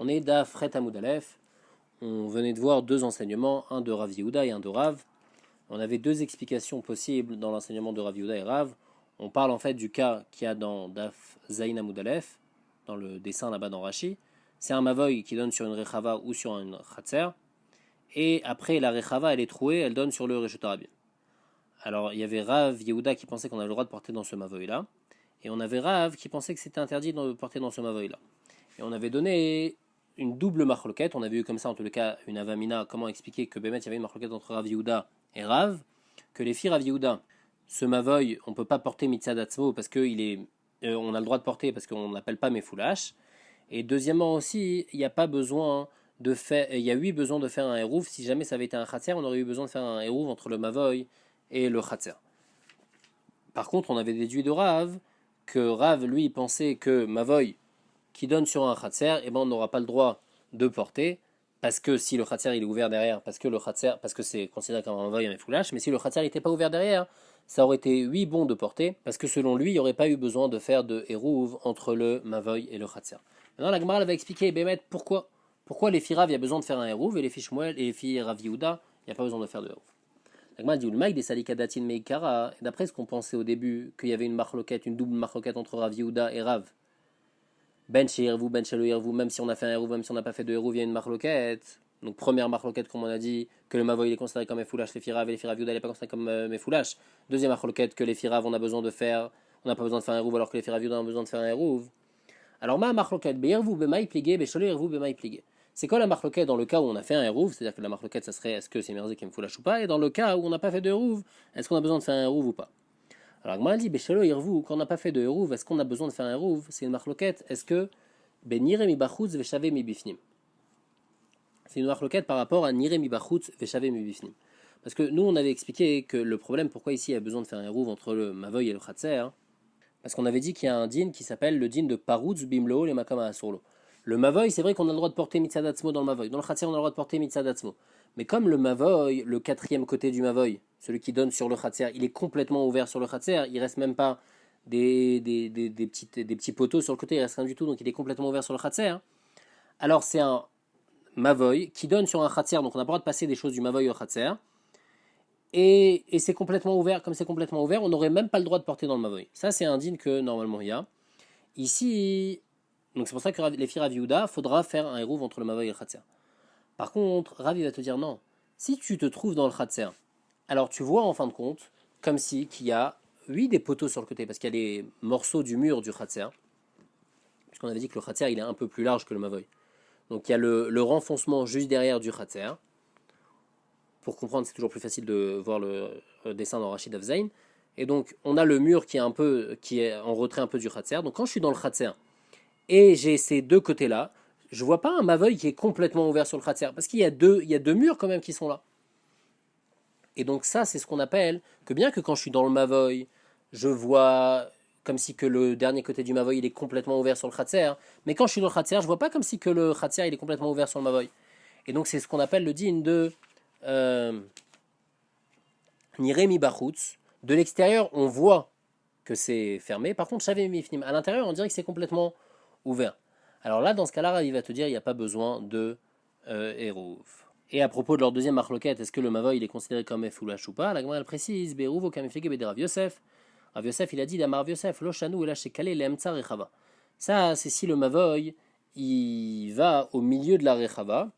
On est d'Afret Hamoud Aleph. On venait de voir deux enseignements, un de Rav Yehuda et un de Rav. On avait deux explications possibles dans l'enseignement de Rav Yehuda et Rav. On parle en fait du cas qu'il y a dans Daf Zayin Hamoud Aleph, dans le dessin là-bas dans Rashi. C'est un mavoy qui donne sur une rechava ou sur une chatser. Et après, la rechava, elle est trouée, elle donne sur le Reshut Harabim. Alors, il y avait Rav Yehuda qui pensait qu'on avait le droit de porter dans ce mavoy-là. Et on avait Rav qui pensait que c'était interdit de porter dans ce mavoy-là. Et on avait donné une double marloquette. On avait eu comme ça, en tout le cas, une avamina. Comment expliquer que Bémet, il y avait une marloquette entre Rav Yehuda et Rav. Que les filles Rav Yehuda, ce mavoy, on ne peut pas porter mitzad atzmo parce qu'il est. On a le droit de porter parce qu'on n'appelle pas mefoulash. Et deuxièmement aussi, il n'y a pas besoin de faire. Il y a eu besoin de faire un hérouf. Si jamais ça avait été un khatser, on aurait eu besoin de faire un hérouf entre le mavoy et le khatser. Par contre, on avait déduit de Rav que Rav, lui, pensait que mavoy qui donne sur un khatser, eh ben, on n'aura pas le droit de porter, parce que si le khatser il est ouvert derrière, parce que c'est considéré comme un mavoy, un foulash, mais si le khatser n'était pas ouvert derrière, ça aurait été oui bon de porter, parce que selon lui, il n'y aurait pas eu besoin de faire de hérouv entre le mavoy et le khatser. Maintenant, la Gemara va expliquer, Bémet, pourquoi les filles Rav, il y a besoin de faire un hérouv, et les filles Shmuel et les filles Rav Yehuda, il n'y a pas besoin de faire de hérouv. La Gemara dit, le maïk des salikadatin meikara, et d'après ce qu'on pensait au début, qu'il y avait une marloquette, une double marloquette entre Rav Yehuda et Rav, ben shirvu, ben shelo yirvu, même si on a fait un hérouv, même si on n'a pas fait de hérouv, il y a une marloquette. Donc première marloquette, comme on a dit, que le mavoy il est considéré comme mefoulash, les firav et les firav yuda il n'est pas considéré comme mefoulash. Deuxième marloquette, que les firav on n'a pas besoin de faire un hérouv alors que les firav yuda ont besoin de faire un hérouv. Alors ma marloquette, be yirvu bemaï pligé, be shelo yirvu bemaï pligé. C'est quoi la marloquette dans le cas où on a fait un hérouv, c'est-à-dire que la marloquette ça serait est-ce que c'est merzik qui me foulash ou pas, et dans le cas où on n'a pas fait de hérouv, est-ce qu'on a besoin de faire un hérouv ou pas. Alors Gmara dit, Beshelo Irvu, quand on n'a pas fait de hérouv, est-ce qu'on a besoin de faire un hérouv? C'est une marloquette, est-ce que Ben Nire mi bachutz veshave mi bifnim? C'est une marloquette par rapport à Nire mi bachutz veshave mi bifnim. Parce que nous, on avait expliqué que le problème, pourquoi ici il y a besoin de faire un hérouv entre le mavoy et le khatser, hein, parce qu'on avait dit qu'il y a un din qui s'appelle le din de parutz bimlo le makama asurlo. Le mavoy, c'est vrai qu'on a le droit de porter mitzadatzmo dans le mavoy. Dans le khatser, on a le droit de porter mitzadatzmo. Mais comme le mavoy, le quatrième côté du mavoy, celui qui donne sur le khatser, il est complètement ouvert sur le khatser, il reste même pas des petits poteaux sur le côté, il reste rien du tout, donc il est complètement ouvert sur le khatser. Alors c'est un mavoy qui donne sur un khatser, donc on n'a pas le droit de passer des choses du mavoy au khatser. Et c'est complètement ouvert, comme c'est complètement ouvert, on n'aurait même pas le droit de porter dans le mavoy. Ça c'est un din que normalement il y a. Ici, donc c'est pour ça que les filles Rav Yehuda, faudra faire un hérouv entre le mavoy et le khatser. Par contre, Rav va te dire non. Si tu te trouves dans le khatser, alors tu vois en fin de compte, comme si qu'il y a, oui, des poteaux sur le côté, parce qu'il y a les morceaux du mur du khatser, puisqu'on avait dit que le khatser il est un peu plus large que le mavoy. Donc il y a le renfoncement juste derrière du khatser. Pour comprendre, c'est toujours plus facile de voir le dessin dans Rachid Afzain. Et donc on a le mur qui est en retrait un peu du khatser. Donc quand je suis dans le khatser et j'ai ces deux côtés-là, je vois pas un mavoy qui est complètement ouvert sur le khatser, parce qu'il y a deux murs quand même qui sont là. Et donc ça, c'est ce qu'on appelle que bien que quand je suis dans le mavoy, je vois comme si que le dernier côté du mavoy il est complètement ouvert sur le khatser, mais quand je suis dans le khatser, je vois pas comme si que le khatser il est complètement ouvert sur le mavoy. Et donc c'est ce qu'on appelle le din de niremi bachutz. De l'extérieur, on voit que c'est fermé. Par contre, shaveh mifnim, à l'intérieur, on dirait que c'est complètement ouvert. Alors là, dans ce cas-là, il va te dire il n'y a pas besoin de hérouv. Et à propos de leur deuxième marloquette, est-ce que le mavoy il est considéré comme foulash ou pas? La Gemara elle précise Berouv au kamiflige bede Rav Yosef. Rav Yosef il a dit d'Amar Rav Yosef lo shanu et là chez Kalé lemtsa rechava. Ça, c'est si le mavoy il va au milieu de la rechava.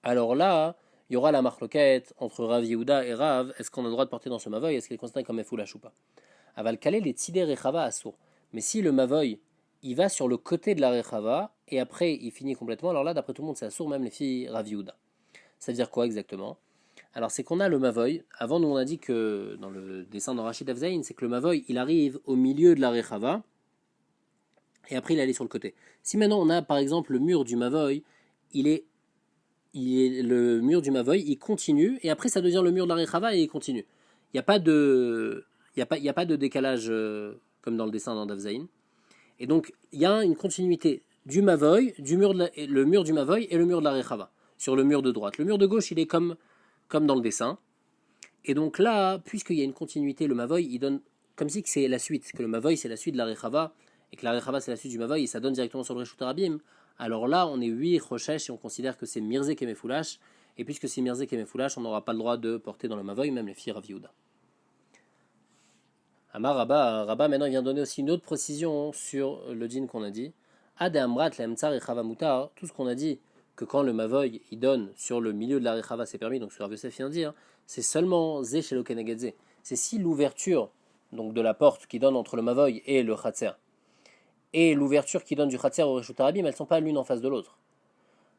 Alors là, il y aura la marloquette entre Rav Yehuda et Rav. Est-ce qu'on a le droit de porter dans ce mavoy? Est-ce qu'il est considéré comme foulash ou pas? Aval Kalé les tzidé rechava assour. Mais si le mavoy il va sur le côté de la rechava et après il finit complètement, alors là d'après tout le monde c'est assour, même les filles Rav Yehuda. Ça veut dire quoi exactement? Alors c'est qu'on a le mavoy, avant nous on a dit que dans le dessin de Rachid Afzaïn, c'est que le mavoy il arrive au milieu de la rechava et après il allait sur le côté. Si maintenant on a par exemple le mur du mavoy, le mur du mavoy il continue et après ça devient le mur de la rechava et il continue. Il n'y a pas de décalage comme dans le dessin d'Afzaïn. Et donc, il y a une continuité du mavoy, le mur du mavoy et le mur de la rechava, sur le mur de droite. Le mur de gauche, il est comme dans le dessin. Et donc là, puisqu'il y a une continuité, le mavoy, il donne comme si que c'est la suite, que le mavoy, c'est la suite de la rechava, et que la rechava, c'est la suite du mavoy, et ça donne directement sur le Reshut Harabim. alors là, on est 8 Rochesh et on considère que c'est Mirzé Kemefoulash. Et puisque c'est Mirzé Kemefoulash, on n'aura pas le droit de porter dans le Mavoy, même les filles Rav Yehuda. Amar Rabba, maintenant il vient donner aussi une autre précision sur le djinn qu'on a dit. Ade Amrat, Lemtsar et Chavamutar, tout ce qu'on a dit, que quand le Mavoy il donne sur le milieu de la Rechava, c'est permis, donc ce que Rav Yosef vient de dire, c'est seulement Zé Shelo Keneged. C'est si l'ouverture donc de la porte qui donne entre le Mavoy et le Khatser, et l'ouverture qui donne du Khatser au Reshut Harabim, elles ne sont pas l'une en face de l'autre.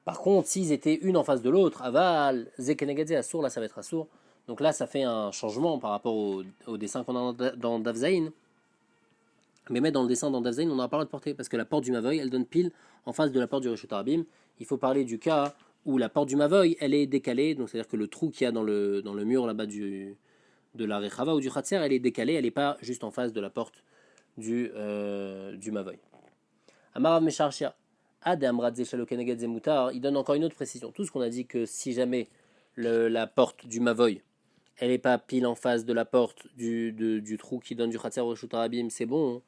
Par contre, s'ils étaient une en face de l'autre, Aval, Zé Keneged, Assour, là ça va être Assour. Donc là, ça fait un changement par rapport au dessin qu'on a dans Davzaïn. Mais mettre dans le dessin dans Davzaïn, on n'aura pas le droit de porter, parce que la porte du Mavoy, elle donne pile en face de la porte du Reshut Harabim. Il faut parler du cas où la porte du Mavoy, elle est décalée, donc c'est-à-dire que le trou qu'il y a dans le mur là-bas de la Rechava ou du Khatser, elle est décalée, elle n'est pas juste en face de la porte du Mavoy. Amarav Mesharshia, Ad Amradze Shalokeneged Zemutar, il donne encore une autre précision. Tout ce qu'on a dit que si jamais la porte du Mavoy, elle n'est pas pile en face de la porte du trou qui donne du Khatser au Reshut Harabim, c'est bon.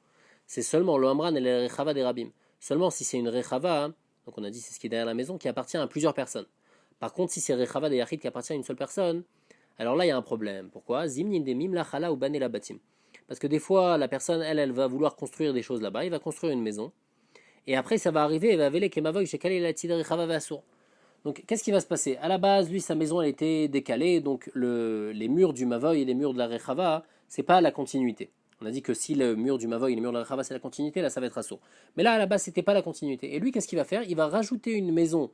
C'est seulement le Amran et la Rechava des Rabim. Seulement si c'est une Rechava, donc on a dit c'est ce qui est derrière la maison, qui appartient à plusieurs personnes. Par contre, si c'est Rechava des Yachid qui appartient à une seule personne, alors là il y a un problème. Pourquoi Zimnin demim la chala ou bané la batim. Parce que des fois, la personne, elle va vouloir construire des choses là-bas, il va construire une maison, et après ça va arriver, elle va veler Kemavoy chez Kalé la Tida Rechava Vassour. Donc, qu'est-ce qui va se passer? À la base, lui, sa maison, elle était décalée, donc les murs du Mavoy et les murs de la Rechava, c'est pas la continuité. On a dit que si le mur du Mavoy et les murs de la Rechava, c'est la continuité, là, ça va être assaut. Mais là, à la base, c'était pas la continuité. Et lui, qu'est-ce qu'il va faire? Il va rajouter une maison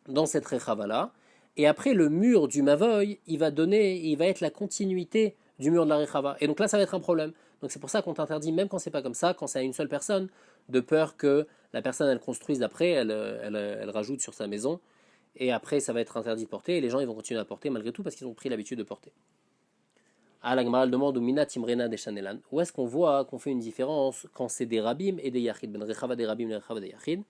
dans cette Rechava-là, et après, le mur du Mavoy, il va être la continuité du mur de la Rechava. Et donc là, ça va être un problème. Donc c'est pour ça qu'on t'interdit, même quand c'est pas comme ça, quand c'est à une seule personne, de peur que la personne elle construise après, elle rajoute sur sa maison, et après ça va être interdit de porter, et les gens ils vont continuer à porter malgré tout parce qu'ils ont pris l'habitude de porter. Ah, la Gemara demande au Mina Timrena des Chanelan, où est-ce qu'on voit qu'on fait une différence quand c'est des Rabim et des Yachid, ben Rechava des Rabim, Rechava des Yachid.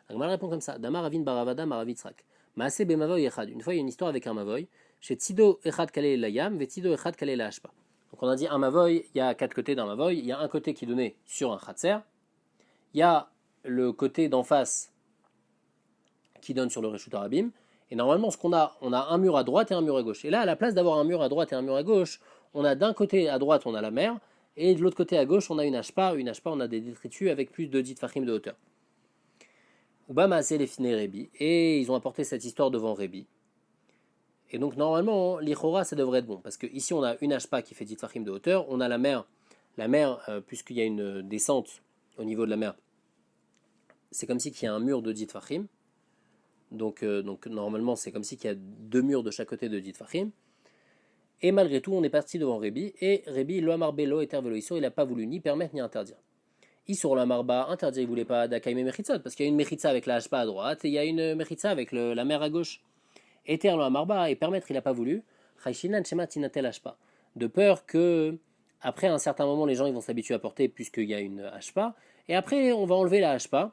La Gemara répond comme ça, Damar Ravin Baravada Maravitzrak. Maase Bemavoy Echad. Une fois il y a une histoire avec un Mavoy, chez Tido Echad Kale la Yam, ve Tido Echad Kale la Hashpa. Donc on a dit un Mavoy, il y a 4 côtés d'un Mavoy, il y a un côté qui est donné sur un Khatser, il y a le côté d'en face qui donne sur le Reshut Harabim, et normalement ce qu'on a, on a un mur à droite et un mur à gauche. Et là, à la place d'avoir un mur à droite et un mur à gauche, on a d'un côté à droite on a la mer, et de l'autre côté à gauche on a une hashpa on a des détritus avec plus de 10 fachim de hauteur. Ubama c'est les finé Rébi, et ils ont apporté cette histoire devant Rébi. Et donc normalement, l'Ichora ça devrait être bon, parce que ici on a une hashpa qui fait 10 fachim de hauteur, on a la mer, puisqu'il y a une descente au niveau de la mer, c'est comme si il y a un mur de 10 fachim, donc normalement c'est comme si il y a 2 murs de chaque côté de 10 fachim, et malgré tout on est parti devant Rébi, et Rébi, lo amar belo et tervelo isur, il n'a pas voulu ni permettre ni interdire. Isur la marba, interdire, il ne voulait pas d'akaïme mechitzot, parce qu'il y a une mechitza avec la hashpa à droite, et il y a une mechitza avec la mer à gauche. Eter lo amarba, et permettre, il n'a pas voulu, chayshinan shema tinatel hashpa, de peur que, après un certain moment, les gens ils vont s'habituer à porter, puisqu'il y a une hashpa, et après on va enlever la hashpa,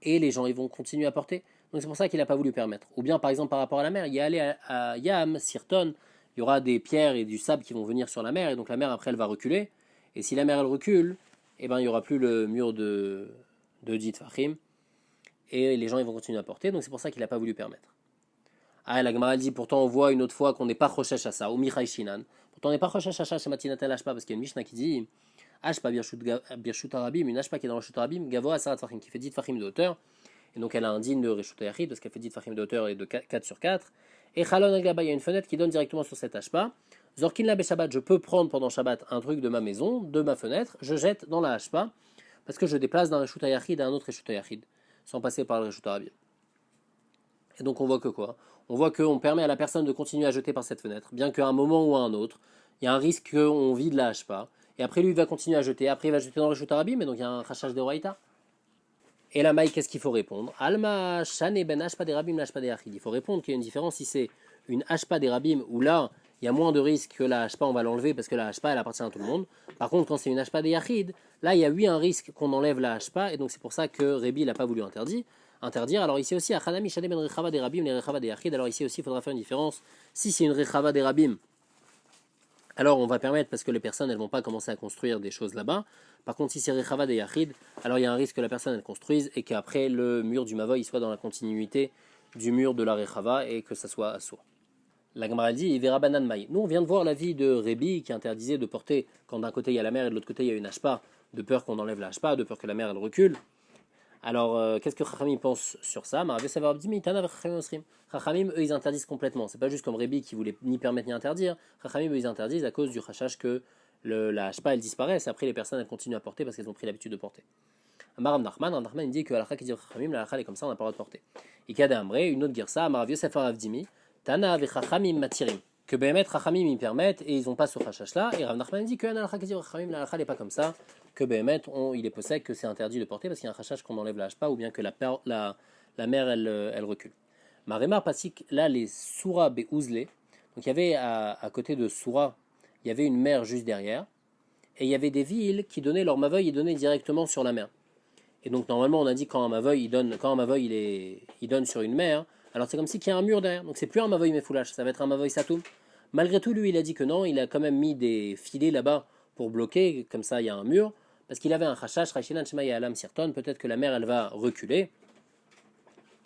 et les gens ils vont continuer à porter. Donc c'est pour ça qu'il n'a pas voulu permettre. Ou bien par exemple par rapport à la mer, il y a allé à Yam, Sirton, il y aura des pierres et du sable qui vont venir sur la mer, et donc la mer après elle va reculer, et si la mer elle recule, eh ben, il n'y aura plus le mur de Dit Fahim, et les gens ils vont continuer à porter, donc c'est pour ça qu'il n'a pas voulu permettre. Ah, la Gemara dit, pourtant on voit une autre fois qu'on n'est pas Rochesh à ça, ou Michai Shinan. Pourtant on n'est pas Rochesh à ça chez Matinatel Ashpa, parce qu'il y a une Mishnah qui dit Ashpa Birshut Arabim, une Ashpa qui est dans le Reshut Arabim, Gavoa Sarat Fahim, qui fait 10 Fahim de hauteur, et donc elle a un digne de Reshut Yachid, parce qu'elle fait 10 Fahim de hauteur et de 4 sur 4. Et Chalon Agaba, il y a une fenêtre qui donne directement sur cette Ashpa. Zorkin la Shabbat, je peux prendre pendant Shabbat un truc de ma maison, de ma fenêtre, je jette dans la Hashpa, parce que je déplace d'un Reshut Yachid à un autre Reshut Yachid, sans passer par le Reshut Arabim. Et donc on voit que quoi? On voit qu'on permet à la personne de continuer à jeter par cette fenêtre, bien qu'à un moment ou à un autre, il y a un risque qu'on vide la Hashpa, et après lui il va continuer à jeter, après il va jeter dans le Reshut Arabim, et donc il y a un rachage de Horaïta. Et la maille, qu'est-ce qu'il faut répondre? Alma Shane ben Hashpa des Rabim, l'Hashpa des Yachid. Il faut répondre qu'il y a une différence si c'est une Hashpa des Rabim, où là, il y a moins de risque que la Hashpa, on va l'enlever parce que la Hashpa, elle appartient à tout le monde. Par contre, quand c'est une Hashpa des Yachid, là, il y a un risque qu'on enlève la Hashpa, et donc c'est pour ça que Rébi n'a pas voulu interdire. Alors ici aussi, Achanami Shane ben Rechava des Rabim, les Rechava des Yachid. Alors ici aussi, il faudra faire une différence. Si c'est une Rechava des Rabim, alors on va permettre, parce que les personnes elles vont pas commencer à construire des choses là-bas. Par contre, si c'est Rechavad et Yachid, alors il y a un risque que la personne elle construise et qu'après le mur du Mavoy il soit dans la continuité du mur de la Rechava et que ça soit assourd. La Gemara dit, il verra banan maï. Nous, on vient de voir l'avis de Rébi qui interdisait de porter, quand d'un côté il y a la mer et de l'autre côté il y a une hashpa, de peur qu'on enlève la hashpa, de peur que la mer elle recule. Alors, qu'est-ce que Chachamim pense sur ça? Chachamim, eux, ils interdisent complètement. C'est pas juste comme Rébi qui voulait ni permettre ni interdire. Chachamim, eux, ils interdisent à cause du chachach que la hashpa elle disparaisse. Après, les personnes elles continuent à porter parce qu'elles ont pris l'habitude de porter. Amaram Nachman, il dit que l'alakha qui dit Chachamim, l'alakha est comme ça, on n'a pas le droit de porter. Ikada Amré, une autre girsa, Amarav Yosef Aravdimi, Tana ve Chachamim matirim. Que Behemet Chachamim ils permettent et ils n'ont pas ce chachach là. Et Rav Nachman dit que l'alakha qui dit Chachamim, l'alakha n'est pas comme ça. Que Behemet, il est possible que c'est interdit de porter parce qu'il y a un chachach qu'on enlève la hashpa ou bien que la mer elle recule. Marémar Pasik, là les Soura Beouzle, donc il y avait à côté de Soura, il y avait une mer juste derrière et il y avait des villes qui donnaient leur maveuil, ils donnaient directement sur la mer. Et donc normalement on a dit quand un maveuil il donne sur une mer, alors c'est comme si qu'il y a un mur derrière. Donc c'est plus un maveuil mefoulash, ça va être un maveuil satoum. Malgré tout lui il a dit que non, il a quand même mis des filets là-bas pour bloquer, comme ça il y a un mur, parce qu'il avait un chachash, rachinan shema alam sirton, peut-être que la mer elle va reculer.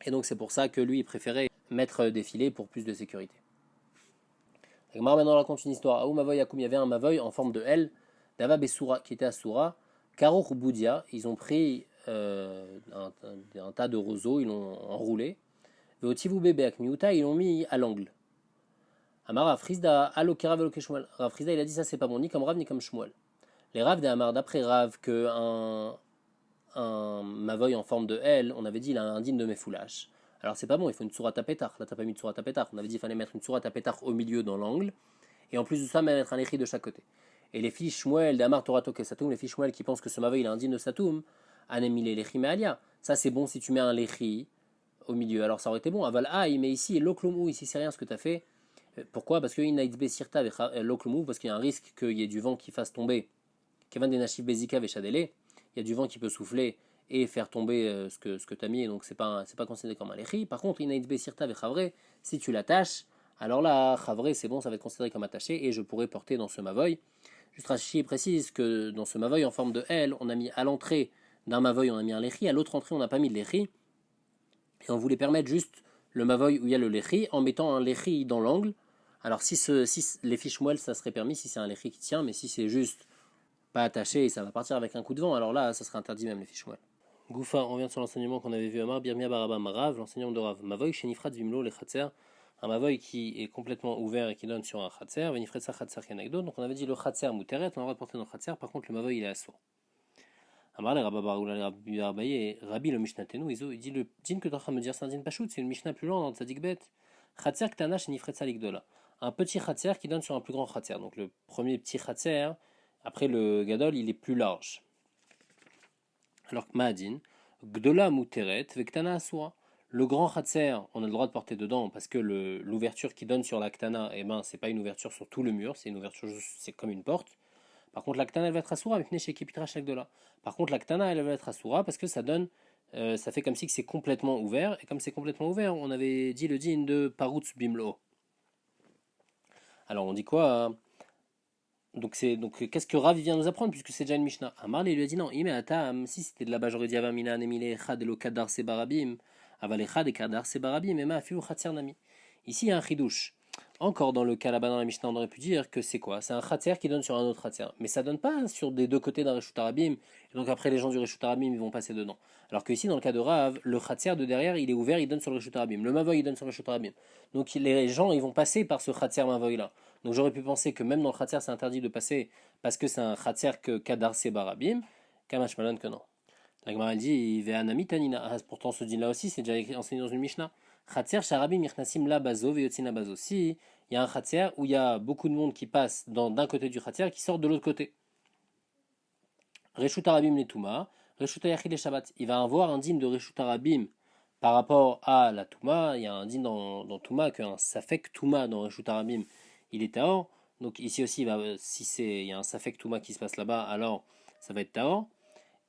Et donc c'est pour ça que lui il préférait mettre des filets pour plus de sécurité. Et maintenant on raconte une histoire. Aou mavoy akoum, il y avait un mavoy en forme de L, d'Ava Bessoura qui était à Soura, Karoch Boudia, ils ont pris un tas de roseaux, ils l'ont enroulé. Veotivu bébé ak miuta, ils l'ont mis à l'angle. Amar Rafrizda, alokera veloke Shmuel. Rafrizda, il a dit ça, c'est pas bon, ni comme Rav, ni comme Shmuel. Les Rav d'Amar, d'après Rav, que un mavoy en forme de L, on avait dit, il a un digne de Mefoulash. Alors c'est pas bon, il faut une sourate à pétard. Là, t'as pas mis de sourate à pétard. On avait dit qu'il fallait mettre une sourate à pétard au milieu dans l'angle. Et en plus de ça, mettre un écrit de chaque côté. Et les filles Shmuel, d'Amar Toratok et Satoum, les filles Shmuel qui pensent que ce mavoy il a un digne de Satoum, Anemile lechi me'alia. Ça c'est bon si tu mets un lechi au milieu. Alors ça aurait été bon. Aval aïe, mais ici l'oklomou, ici c'est rien ce que tu as fait. Pourquoi? Parce qu'il y a une sirta avec l'oklomou, parce qu'il y a un risque qu'il y ait du vent qui fasse tomber. Kevan des nashif bezika vechadele. Il y a du vent qui peut souffler et faire tomber ce que tu as mis, et donc c'est pas considéré comme un lechi. Par contre, inaïd besirta avec chavre, si tu l'attaches, alors là, chavre c'est bon, ça va être considéré comme attaché et je pourrais porter dans ce mavoy. Juste Rashi précise que dans ce mavoy en forme de L, on a mis à l'entrée d'un mavoy, on a mis un lechi, à l'autre entrée, on n'a pas mis de lechi. Et on voulait permettre juste le mavoy où il y a le lechi en mettant un lechi dans l'angle. Alors si les fiches moelles, ça serait permis si c'est un lechi qui tient, mais si c'est juste pas attaché et ça va partir avec un coup de vent, alors là, ça serait interdit même les fiches moelles. Goufa, on revient sur l'enseignement qu'on avait vu à Mar, Birmia Baraba Marav, l'enseignement de Rav. Mavoy, Shenifrat Vimlo, les Khatser. Un mavoy qui est complètement ouvert et qui donne sur un Khatser. Venifret sa Khatser Kenagdo. Donc on avait dit le Khatser Mouteret, on a le droit de porter notre Khatser. Par contre, le mavoy il est assourd. Amar le Rabbi le Mishnatenu, il dit le din que tu es en train de me dire, c'est un din Pachout, c'est une Mishnah plus loin dans Tzadik Bet. Khatser Ktana Shenifret sa Ligdola. Un petit Khatser qui donne sur un plus grand Khatser. Donc le premier petit Khatser, après le Gadol, il est plus large. Alors que Ma'adin, Gdola Mouteret, Vektana Asura. Le grand Khatser, on a le droit de porter dedans parce que l'ouverture qui donne sur la Ktana, eh ben, c'est pas une ouverture sur tout le mur, c'est une ouverture, c'est comme une porte. Par contre, la Ktana, elle va être Asura, mais chez Kipitra Gdola. Par contre, la Ktana, elle va être Asura parce que ça donne, ça fait comme si c'est complètement ouvert, et comme c'est complètement ouvert, on avait dit le din de Parutz Bimlo. Alors, on dit quoi donc qu'est-ce que Rav vient nous apprendre puisque c'est déjà une Mishnah. Amar il lui a dit non, si c'était de là-bas j'aurais dit Avamina Nemile Echad Elo Kadar Sebarabim, Aval Echad et Kadar Sebarabim, Ema Afiu Khatser Nami. Ici il y a un chidouche. Encore dans le cas là-bas dans la Mishnah, on aurait pu dire que c'est quoi? C'est un Khatser qui donne sur un autre Khatser. Mais ça donne pas sur des deux côtés d'un Reshut Arabim. Et donc après les gens du Reshut Arabim ils vont passer dedans. Alors que ici dans le cas de Rav, le Khatser de derrière il est ouvert, il donne sur le Reshut Arabim. Le Mavoy il donne sur le Reshut Arabim. Donc les gens ils vont passer par ce Khatser Mavoy là. Donc j'aurais pu penser que même dans le Khatser c'est interdit de passer parce que c'est un Khatser que Kadar Sebarabim. Kamash Malan que non. La Gemara dit Ve'anami Tanina. Pourtant ce din là aussi c'est déjà enseigné dans une Mishnah. Khatser Sharabim Yirnasim la Bazo Veyotzina Bazo. Si il y a un Khatser où il y a beaucoup de monde qui passe d'un côté du Khatser qui sort de l'autre côté. Reshut Arabim Letuma, Reshut Ayachid le Shabbat. Il va avoir un din de Reshut Arabim par rapport à la Touma. Il y a un din dans Touma qu'un Safek Touma dans Reshut Arabim il est Taor. Donc ici aussi, il y a un Safek Touma qui se passe là-bas, alors ça va être Taor.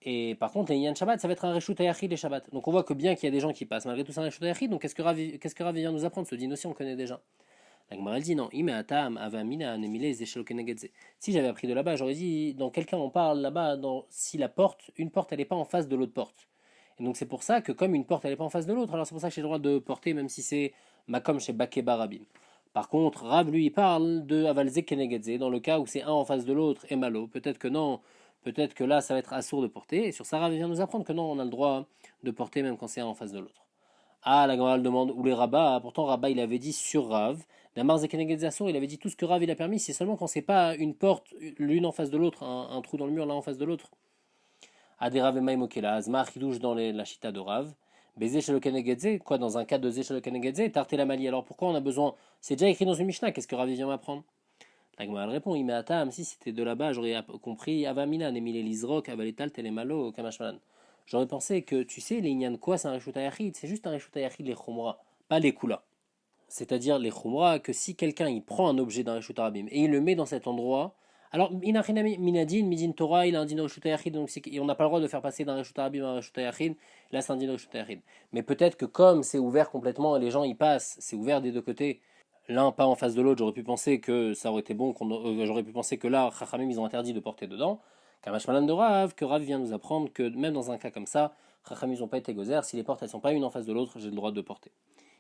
Et par contre, les Yan Shabbat, ça va être un Reshut Ayachid les Shabbat. Donc on voit que bien qu'il y a des gens qui passent, malgré tout c'est un Reshut Ayachid, donc qu'est-ce que Rav vient nous apprendre? Ce din aussi on le connaît déjà. La Gemara elle dit non. Si j'avais appris de là-bas, j'aurais dit dans quel cas on parle là-bas si la porte, une porte elle n'est pas en face de l'autre porte. Et donc c'est pour ça que comme une porte elle n'est pas en face de l'autre, alors c'est pour ça que j'ai le droit de porter même si c'est Makom chez Bakeba Rabim. Par contre, Rav lui il parle de Avalze Kenegedze dans le cas où c'est un en face de l'autre et malo. Peut-être que non, peut-être que là ça va être assourd de porter. Et sur ça Rav vient nous apprendre que non, on a le droit de porter même quand c'est un en face de l'autre. Ah, la Gemara demande où les Rabba. Pourtant Rabba il avait dit sur Rav. Damar Zekenegedze assour, il avait dit tout ce que Rav il a permis, c'est seulement quand c'est pas une porte l'une en face de l'autre, un trou dans le mur l'un en face de l'autre. Aderav et Maimokela, Azma Chidouche dans la chita de Rav. Baiser chez le Kenegedze, quoi, dans un cas de Zé chez le Kenegedze, tarter la mali. Alors pourquoi on a besoin? C'est déjà écrit dans une Mishnah, qu'est-ce que Rav vient m'apprendre? La Gemara répond, Imeatam, si c'était de là-bas, j'aurais compris, Avamina, Nemile Lizrok, Avaletal, Telemalo, Kamashmalan. J'aurais pensé que, tu sais, les Inyan quoi, c'est un Reshut Hayachid, c'est juste un Reshut Hayachid, les Khumra, pas les Kula. C'est-à-dire les Khumra, que si quelqu'un il prend un objet d'un Reshut Arabim et il le met dans cet endroit, alors Inachinami Minadin, Midin Torah, il a un din Reshut Hayachid, donc on n'a pas le droit de faire passer d'un Reshut Arabim à un Reshut Hayachid, là c'est un din Reshut Hayachid. Mais peut-être que comme c'est ouvert complètement et les gens y passent, c'est ouvert des deux côtés, l'un pas en face de l'autre, j'aurais pu penser que ça aurait été bon, j'aurais pu penser que là, Chachamim ils ont interdit de porter dedans. Kamashmalan de Rav, que Rav vient nous apprendre que même dans un cas comme ça, Chachamim ils n'ont pas été gozer, si les portes elles sont pas une en face de l'autre, j'ai le droit de porter.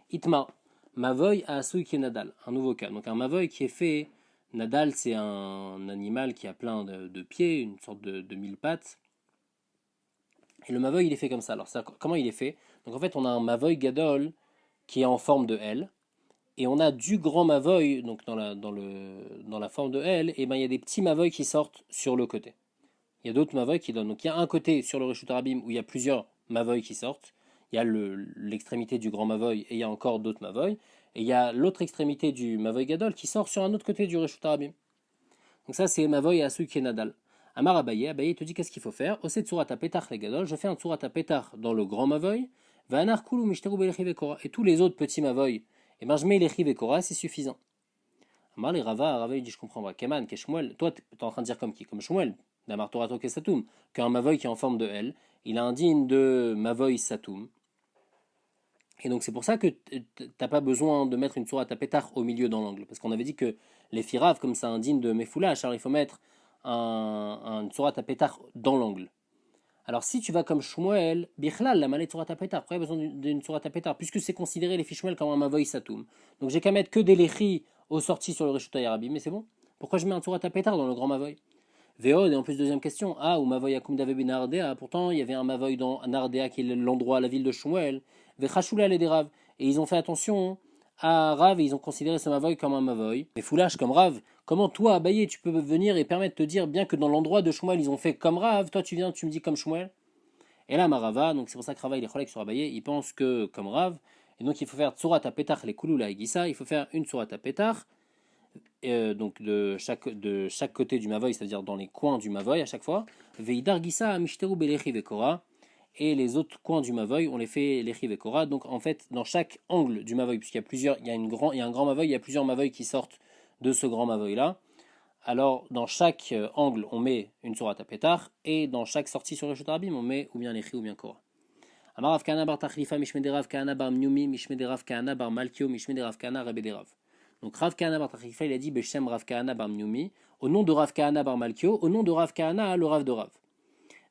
Itma. Mavoy à Asouy qui est Nadal, un nouveau cas. Donc un Mavoy qui est fait, Nadal c'est un animal qui a plein de pieds, une sorte de mille pattes. Et le Mavoy il est fait comme ça. Alors comment il est fait? Donc en fait on a un Mavoy Gadol qui est en forme de L. Et on a du grand Mavoy, donc dans la forme de L, et ben il y a des petits Mavoy qui sortent sur le côté. Il y a d'autres Mavoy qui donnent. Donc il y a un côté sur le Reshut Arabim où il y a plusieurs Mavoy qui sortent. Il y a l'extrémité du grand Mavoy et il y a encore d'autres Mavoy. Et il y a l'autre extrémité du Mavoy Gadol qui sort sur un autre côté du Reshut Arabim. Donc ça c'est Mavoy Asui Kenadal. Amar Abaye, Abaye te dit qu'est-ce qu'il faut faire? Ose Tsurat Petach le Gadol, je fais un Tsurat Petach dans le grand Mavoy. Vanar Kulu Mishteru Belechi Vekora. Et tous les autres petits Mavoy, et ben je mets Lechi Vekora, c'est suffisant. Amar les Rava il dit je comprends pas. Keman, Keshmuel, toi tu es en train de dire comme qui? Comme Shmuel. Damar Torato Kesatoum, qu'un Mavoy qui est en forme de L, il a un digne de Mavoy Satoum. Et donc c'est pour ça que t'as pas besoin de mettre une sourate à pétard au milieu dans l'angle. Parce qu'on avait dit que les firaves, comme ça indigne de Mefoulash, alors il faut mettre une sourate à pétard dans l'angle. Alors si tu vas comme Shmuel, Bichlal, la malette sourate à pétard, pourquoi il y a besoin d'une sourate à pétard? Puisque c'est considéré les Shmuel comme un Mavoy Satoum. Donc j'ai qu'à mettre que des Lechi aux sorties sur le Reshutay Arabi, mais c'est bon. Pourquoi je mets un sourate à pétard dans le grand Mavoy? Véod, et en plus, deuxième question. Ah, ou Mavoy Akum Davé Ben Ardea. Pourtant, il y avait un Mavoy dans Nardea, qui est l'endroit, la ville de Shmuel. Vechashula les des Rav. Et ils ont fait attention à Rav et ils ont considéré ce Mavoy comme un Mavoy. Mais foulash comme Rav. Comment toi, Abaye, tu peux venir et permettre de te dire, bien que dans l'endroit de Shmuel, ils ont fait comme Rav, toi tu viens, tu me dis comme Shmuel? Et là, Marava, donc c'est pour ça que Rava, il est cholek sur Abaye, il pense que comme Rav. Et donc il faut faire Tsurat à Petach les Kulula et Gissa. Il faut faire une Tsurat à Petach. Donc de chaque côté du Mavoy, c'est-à-dire dans les coins du Mavoy à chaque fois. Veidar Gissa Mishteru Belechi Vekora. Et les autres coins du Mavoy, on les fait Lechi Vekora. Donc en fait, dans chaque angle du Mavoy, puisqu'il y a plusieurs, il y a un grand Mavoy, il y a plusieurs Mavoy qui sortent de ce grand Mavoy là. Alors dans chaque angle, on met une sourate à pétard, et dans chaque sortie sur le Reshut Arabim, on met ou bien Lechi ou bien Kora. Amar Rav Kahana bar Tachlifa Mishmederav Kahana bar Mniumi Mishmederav Kahana bar Malkio Mishmederav Kahana Rabederav. Donc Rav Kahana bar Tachlifa, il a dit Beshem Rav Kahana bar Mniumi, au nom de Rav Kahana bar Malkio, au nom de Rav Kahana, le Rav de Rav.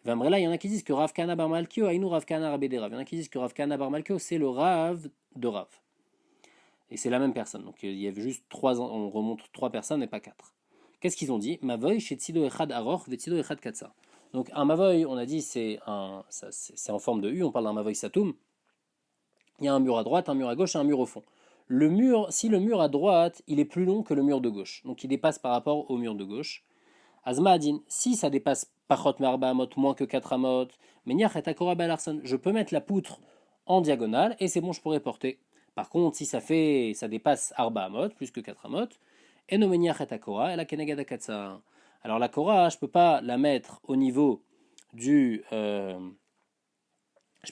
Vamrela, il y en a qui disent que Rav Kahana bar Malkio, Aïnou Rav Kahana Rabederav. Il y en a qui disent que Rav Kahana bar Malkio, c'est le Rav de Rav. Et c'est la même personne. Donc il y avait juste on remonte trois personnes et pas quatre. Qu'est-ce qu'ils ont dit? Mavoy chez Tsido Echad Aroch, Vetsido Echad Katsa. Donc un Mavoy, on a dit, c'est en forme de U, on parle d'un Mavoy Satoum. Il y a un mur à droite, un mur à gauche et un mur au fond. Le mur, si le mur à droite, il est plus long que le mur de gauche, donc il dépasse par rapport au mur de gauche. Azma Adin, si ça dépasse Pachot Marba Amot, moins que 4 Amot, Meniach et Akora Balarson, je peux mettre la poutre en diagonale et c'est bon, je pourrais porter. Par contre, si ça dépasse Arba Amot, plus que 4 Amot, Eno Meniach et Akora, et la Kenegada Katsa. Alors la Kora, je peux pas la mettre au niveau du. Je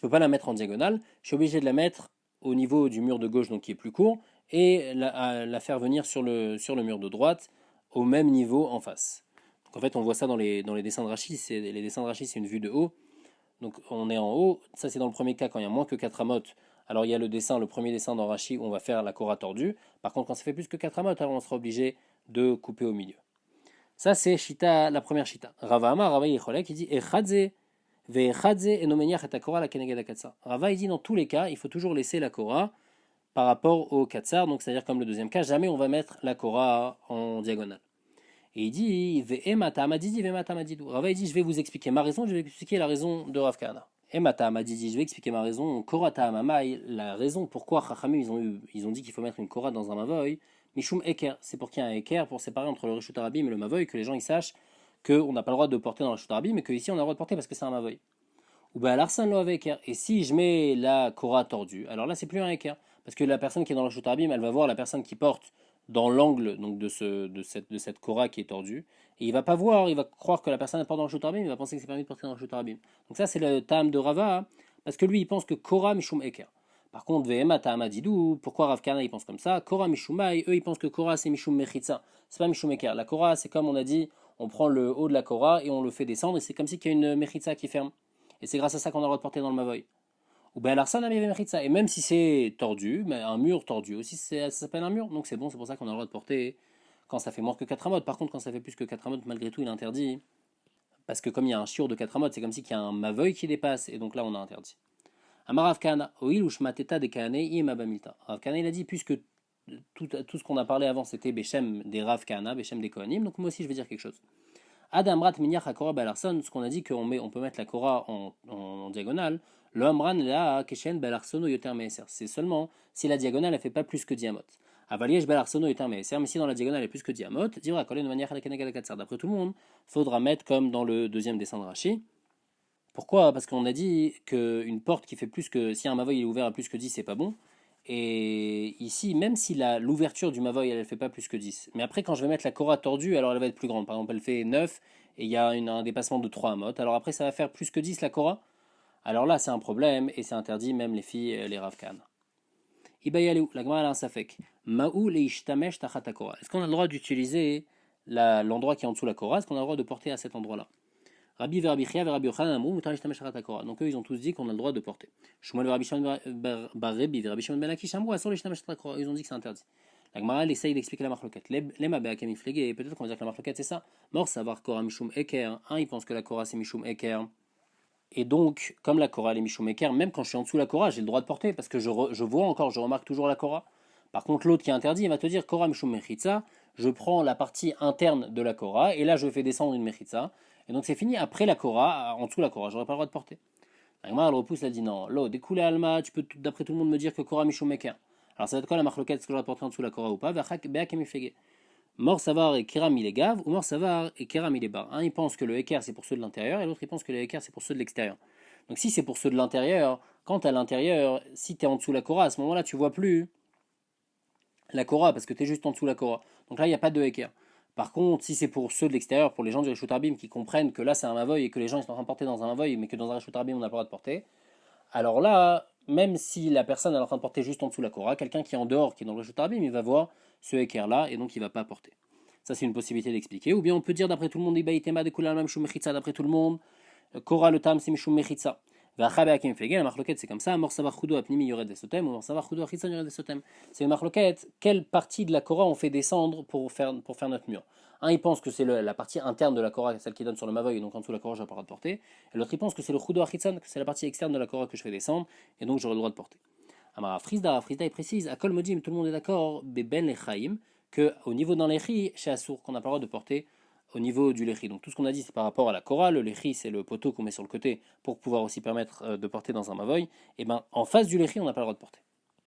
peux pas la mettre en diagonale, je suis obligé de la mettre au niveau du mur de gauche, donc qui est plus court, et la faire venir sur le mur de droite, au même niveau en face. Donc en fait, on voit ça dans les dessins de Rashi, les dessins de Rashi, c'est une vue de haut. Donc on est en haut, ça c'est dans le premier cas quand il y a moins que 4 amotes, Alors il y a le premier dessin dans Rashi où on va faire la Korah tordue. Par contre, quand ça fait plus que 4 amot, alors on sera obligé de couper au milieu. Ça, c'est Shita, la première Shita. Rava Amar, Rava Yecholek, il dit Echadze, ve'echadze, enomeniach et Korah la keneged akatsar. Rava, il dit dans tous les cas, il faut toujours laisser la Korah par rapport au katsar, donc c'est-à-dire comme le deuxième cas, jamais on va mettre la Korah en diagonale. Et il dit Ve'emata amadidi, ve'emata amadidou. Rava, il dit je vais vous expliquer ma raison, je vais vous expliquer la raison de Rav Kahana. Emata amadidi, je vais expliquer ma raison. Korata amamai, la raison pourquoi Chachamim ils ont dit qu'il faut mettre une Korah dans un mavoy. Mishum Eker, c'est pour qu'il y ait un Eker pour séparer entre le Rishut Arabim et le Mavoy, que les gens ils sachent qu'on n'a pas le droit de porter dans le Rishut Arabim, mais qu'ici on a le droit de porter parce que c'est un Mavoy. Ou bien l'arsan lo avec Eker. Et si je mets la Korah tordue, alors là c'est plus un Eker. Parce que la personne qui est dans le Rishut Arabim, elle va voir la personne qui porte dans l'angle donc de cette Korah qui est tordue. Et il va pas voir, il va croire que la personne elle porte dans le Rishut Arabim, il va penser que c'est permis de porter dans le Rishut Arabim. Donc ça c'est le Tam de Rava, hein, parce que lui il pense que Korah Mishum Eker. Par contre, Vehema Ta'amadidou, pourquoi Rav Kahana il pense comme ça? Korah Mishumai, eux ils pensent que Korah c'est Mishum Mechitza, c'est pas Mishum Eker. La Korah c'est comme on a dit, on prend le haut de la Korah et on le fait descendre et c'est comme si qu'il y a une Mechitza qui ferme. Et c'est grâce à ça qu'on a le droit de porter dans le Mavoy. Ou bien l'Arsan avait Mechitza. Et même si c'est tordu, mais un mur tordu aussi ça s'appelle un mur. Donc c'est bon, c'est pour ça qu'on a le droit de porter quand ça fait moins que 4 amot. Par contre, quand ça fait plus que 4 amot, malgré tout il est interdit. Parce que comme il y a un shiur de 4 amot, c'est comme si qu'il y a un Mavoy qui dépasse. Et donc là on a interdit. Amar Rav Kahana, Oil ou Shmateta de Kahanei Imabamilta. Rav Kahana il a dit, puisque tout ce qu'on a parlé avant c'était Beshem des Rav Kahana, Beshem des Kohanim, donc moi aussi je vais dire quelque chose. Adam Rat Minyach HaKorah Balarson, ce qu'on a dit on peut mettre la Korah en diagonale, le Amran la Keshen Balarsono Yoter Meeser. C'est seulement si la diagonale elle fait pas plus que diamot. Avaliesh Balarsono Yoter Meeser, mais si dans la diagonale elle est plus que diamot, Divra Kolen de manière à la Kenegad Katsar. D'après tout le monde, faudra mettre comme dans le deuxième dessin de Rashi. Pourquoi? Parce qu'on a dit qu'une porte qui fait plus que. Si un mavoy est ouvert à plus que 10, c'est pas bon. Et ici, même si l'ouverture du mavoy elle ne fait pas plus que 10, mais après, quand je vais mettre la Korah tordue, alors elle va être plus grande. Par exemple, elle fait 9 et il y a un dépassement de 3 amot. Alors après, ça va faire plus que 10 la Korah. Alors là, c'est un problème et c'est interdit, même les filles, les Rav Kahana. Ibayalou, la Gemara a un safek. Ma'ou leishtamesh tachat Korah. Est-ce qu'on a le droit d'utiliser l'endroit qui est en dessous de la Korah? Est-ce qu'on a le droit de porter à cet endroit-là? Rabbi Rabbi Chia, Rabbi Yochanan Amrou, Mutar Ishtamesh Tachat Korah. Donc eux, ils ont tous dit qu'on a le droit de porter. Shmuel Rabbi Shimon bar Rebbi, Rabbi Shimon ben Akish Amrou, Asur l'Ishtamesh Tachat Korah. Ils ont dit que c'est interdit. La Gemara, elle essaye d'expliquer la marloquette. Lema be'akem iflege, et peut-être qu'on va dire que la marloquette c'est ça. Mort savoir Korah Mishum Eker. Un, il pense que la Korah c'est Mishum Eker. Et donc, comme la Korah elle est Mishum Eker, même quand je suis en dessous de la Korah, j'ai le droit de porter parce que je vois encore, je remarque toujours la Korah. Par contre, l'autre qui est interdit, il va te dire Korah Mishum Mechitza. Je prends la partie interne de la Korah et là je fais descendre une Mechitza. Et donc c'est fini après la Korah, en dessous de la Korah, j'aurais pas le droit de porter. La Gemara elle repousse, elle dit non, l'eau, découlé Alma, tu peux d'après tout le monde me dire que Korah Mishum Eker. Alors ça va être quoi la marloquette, est-ce que je dois porter en dessous de la Korah ou pas? Mort savar et Keram il est gave, ou mort savar et Keram il est bar. Un il pense que le Eker c'est pour ceux de l'intérieur et l'autre il pense que le Eker c'est pour ceux de l'extérieur. Donc si c'est pour ceux de l'intérieur, quand tu à l'intérieur, si tu es en dessous de la Korah, à ce moment-là tu vois plus la Korah parce que tu es juste en dessous de la Korah. Donc là il n'y a pas de Eker. Par contre, si c'est pour ceux de l'extérieur, pour les gens du Reshut Rabim qui comprennent que là c'est un Mavoy et que les gens ils sont en train de porter dans un Mavoy, mais que dans un Reshut Rabim on n'a pas le droit de porter, alors là, même si la personne est en train de porter juste en dessous de la Korah, quelqu'un qui est en dehors, qui est dans le Reshut Rabim, il va voir ce équerre là et donc il ne va pas porter. Ça c'est une possibilité d'expliquer. Ou bien on peut dire d'après tout le monde, d'après tout le monde, Korah le tam c'est Mishum Mechitza. La marloquette c'est comme ça, mort savoir chudo apnimi yored desotem, ou mort savoir chudo achitsan yored desotem. C'est une marloquette, quelle partie de la Korah on fait descendre pour faire notre mur. Un il pense que c'est la partie interne de la Korah, celle qui donne sur le mavoy, et donc en dessous de la Korah j'ai pas le droit de porter. Et l'autre il pense que c'est le chudo achitsan, que c'est la partie externe de la Korah que je fais descendre, et donc j'aurai le droit de porter. Amara Frisda il précise, à Kol Modim, tout le monde est d'accord, Beben Lechaim, qu'au niveau d'un lechi, chez Assour, qu'on n'a pas le droit de porter au niveau du lechi. Donc tout ce qu'on a dit c'est par rapport à la Korah, le lechi c'est le poteau qu'on met sur le côté pour pouvoir aussi permettre de porter dans un mavoy, et ben en face du lechi on n'a pas le droit de porter.